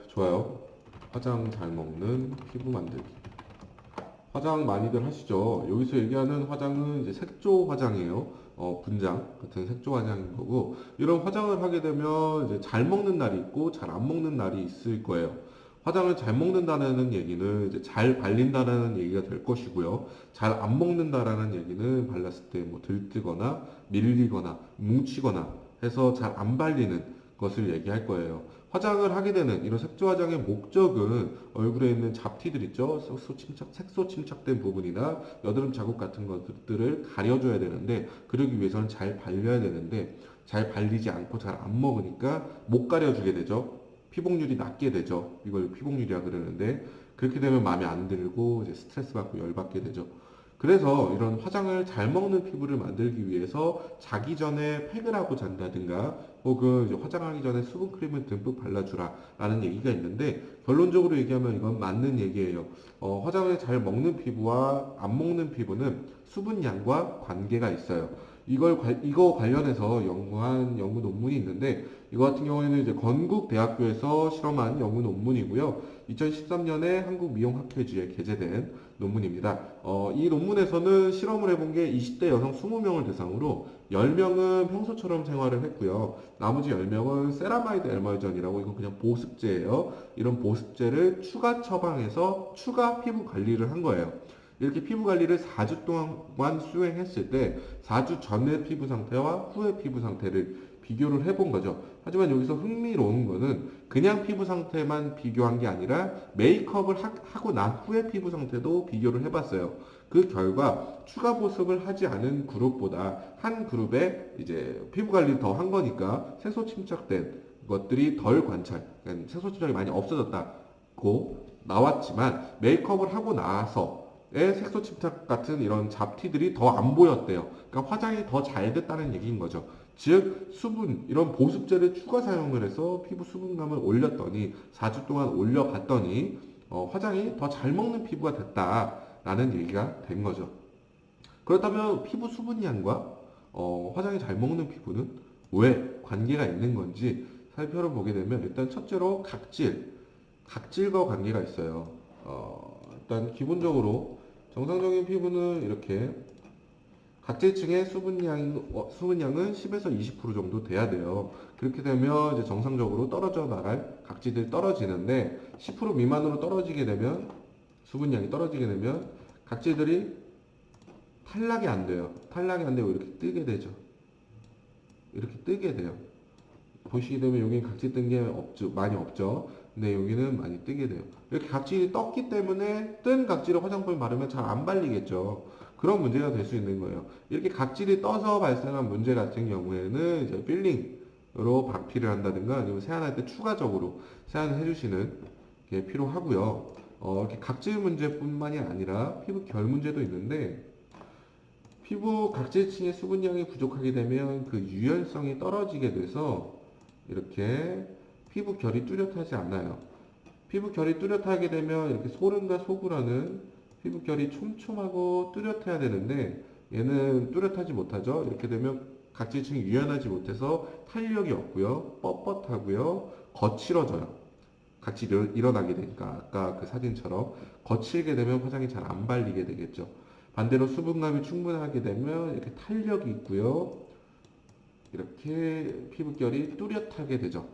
좋아요. 화장 잘 먹는 피부 만들기. 화장 많이들 하시죠? 여기서 얘기하는 화장은 이제 색조 화장이에요. 분장 같은 색조 화장인 거고, 이런 화장을 하게 되면 이제 잘 먹는 날이 있고, 잘 안 먹는 날이 있을 거예요. 화장을 잘 먹는다는 얘기는 이제 잘 발린다라는 얘기가 될 것이고요. 잘 안 먹는다라는 얘기는 발랐을 때 뭐 들뜨거나 밀리거나 뭉치거나 해서 잘 안 발리는 것을 얘기할 거예요. 화장을 하게 되는 이런 색조 화장의 목적은 얼굴에 있는 잡티들 있죠. 색소 침착된 부분이나 여드름 자국 같은 것들을 가려줘야 되는데, 그러기 위해서는 잘 발려야 되는데, 잘 발리지 않고 잘 안 먹으니까 못 가려주게 되죠. 피복률이 낮게 되죠. 이걸 피복률이라 그러는데, 그렇게 되면 마음에 안 들고 이제 스트레스 받고 열받게 되죠. 그래서 이런 화장을 잘 먹는 피부를 만들기 위해서 자기 전에 팩을 하고 잔다든가, 혹은 이제 화장하기 전에 수분크림을 듬뿍 발라주라 라는 얘기가 있는데, 결론적으로 얘기하면 이건 맞는 얘기예요. 화장을 잘 먹는 피부와 안 먹는 피부는 수분량과 관계가 있어요. 이거 관련해서 연구한 연구 논문이 있는데, 이거 같은 경우에는 이제 건국대학교에서 실험한 연구 논문이고요. 2013년에 한국미용학회지에 게재된 논문입니다. 이 논문에서는 실험을 해본 게 20대 여성 20명을 대상으로 10명은 평소처럼 생활을 했고요. 나머지 10명은 세라마이드 에멀전이라고, 이건 그냥 보습제예요. 이런 보습제를 추가 처방해서 추가 피부 관리를 한 거예요. 이렇게 피부 관리를 4주 동안 수행했을 때 4주 전의 피부 상태와 후의 피부 상태를 비교를 해본 거죠. 하지만 여기서 흥미로운 거는 그냥 피부 상태만 비교한 게 아니라 메이크업을 하고 난 후의 피부 상태도 비교를 해봤어요. 그 결과 추가 보습을 하지 않은 그룹보다 한 그룹에 이제 피부 관리를 더 한 거니까 색소 침착된 것들이 덜 관찰, 그러니까 색소 침착이 많이 없어졌다고 나왔지만, 메이크업을 하고 나서의 색소 침착 같은 이런 잡티들이 더 안 보였대요. 그러니까 화장이 더 잘 됐다는 얘기인 거죠. 즉 수분, 이런 보습제를 추가 사용을 해서 피부 수분감을 올렸더니, 4주 동안 올려봤더니 화장이 더 잘 먹는 피부가 됐다라는 얘기가 된 거죠. 그렇다면 피부 수분량과 화장이 잘 먹는 피부는 왜 관계가 있는 건지 살펴보게 되면, 일단 첫째로 각질과 관계가 있어요. 일단 기본적으로 정상적인 피부는 이렇게 각질층의 수분량은 10에서 20% 정도 돼야 돼요. 그렇게 되면 이제 정상적으로 떨어져 나갈 각질들이 떨어지는데, 10% 미만으로 떨어지게 되면, 수분량이 떨어지게 되면 각질들이 탈락이 안 돼요. 탈락이 안 되고 이렇게 뜨게 되죠. 이렇게 뜨게 돼요. 보시게 되면 여기 각질 뜬 게 없죠. 많이 없죠. 근데 여기는 많이 뜨게 돼요. 이렇게 각질이 떴기 때문에 뜬 각질을 화장품에 바르면 잘 안 발리겠죠. 그런 문제가 될 수 있는 거예요. 이렇게 각질이 떠서 발생한 문제 같은 경우에는 이제 필링으로 박피를 한다든가, 아니면 세안할 때 추가적으로 세안을 해주시는 게 필요하고요. 이렇게 각질 문제뿐만이 아니라 피부 결 문제도 있는데, 피부 각질층의 수분량이 부족하게 되면 그 유연성이 떨어지게 돼서 이렇게 피부 결이 뚜렷하지 않아요. 피부 결이 뚜렷하게 되면 이렇게 소름과 소구라는 피부 결이 촘촘하고 뚜렷해야 되는데, 얘는 뚜렷하지 못하죠. 이렇게 되면 각질층이 유연하지 못해서 탄력이 없고요, 뻣뻣하고요, 거칠어져요. 같이 일어나게 되니까 아까 그 사진처럼 거칠게 되면 화장이 잘 안 발리게 되겠죠. 반대로 수분감이 충분하게 되면 이렇게 탄력이 있고요, 이렇게 피부결이 뚜렷하게 되죠.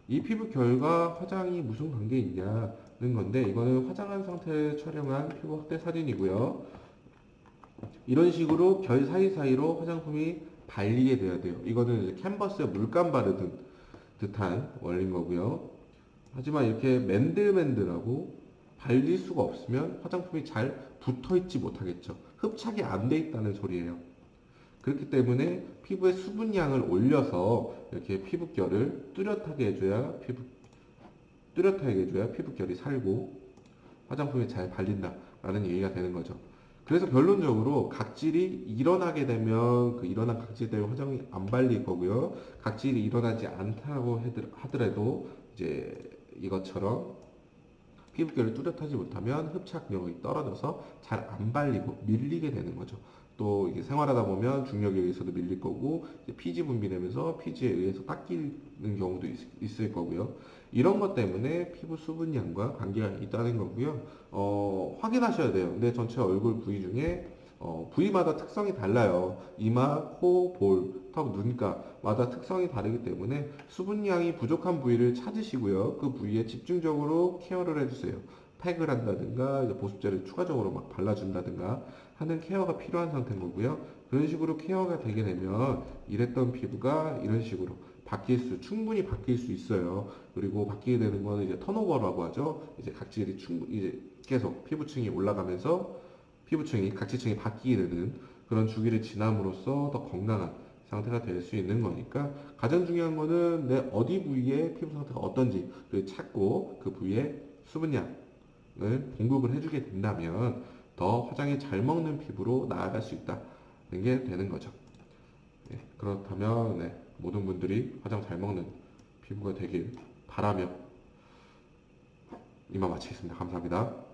이 피부결과 화장이 무슨 관계 있냐는 건데, 이거는 화장한 상태를 촬영한 피부 확대 사진이고요. 이런 식으로 결 사이사이로 화장품이 발리게 돼야 돼요. 이거는 이제 캔버스에 물감 바르듯 듯한 원리인 거고요. 하지만 이렇게 맨들맨들하고 발릴 수가 없으면 화장품이 잘 붙어 있지 못하겠죠. 흡착이 안 돼 있다는 소리예요. 그렇기 때문에 피부의 수분량을 올려서 이렇게 피부결을 뚜렷하게 해줘야 피부결이 살고 화장품이 잘 발린다라는 얘기가 되는 거죠. 그래서 결론적으로 각질이 일어나게 되면 그 일어난 각질 때문에 화장이 안 발릴 거고요. 각질이 일어나지 않다고 하더라도 이제 이것처럼 피부결을 뚜렷하지 못하면 흡착력이 떨어져서 잘 안 발리고 밀리게 되는 거죠. 또 이게 생활하다 보면 중력에 의해서도 밀릴 거고, 피지 분비되면서 피지에 의해서 닦이는 경우도 있을 거고요. 이런 것 때문에 피부 수분량과 관계가 있다는 거고요. 확인하셔야 돼요. 내 전체 얼굴 부위 중에 부위마다 특성이 달라요. 이마, 코, 볼, 턱, 눈가마다 특성이 다르기 때문에 수분량이 부족한 부위를 찾으시고요. 그 부위에 집중적으로 케어를 해주세요. 팩을 한다든가 이제 보습제를 추가적으로 막 발라준다든가 하는 케어가 필요한 상태인 거고요. 그런 식으로 케어가 되게 되면 이랬던 피부가 이런 식으로 충분히 바뀔 수 있어요. 그리고 바뀌게 되는 거는 이제 턴오버라고 하죠. 이제 각질이 이제 계속 피부층이 올라가면서 각질층이 바뀌게 되는 그런 주기를 지남으로써 더 건강한 상태가 될 수 있는 거니까 가장 중요한 거는 내 어디 부위에 피부 상태가 어떤지를 찾고 그 부위에 수분량을 공급을 해주게 된다면 더 화장이 잘 먹는 피부로 나아갈 수 있다는 게 되는 거죠. 네, 그렇다면 네, 모든 분들이 화장 잘 먹는 피부가 되길 바라며 이만 마치겠습니다. 감사합니다.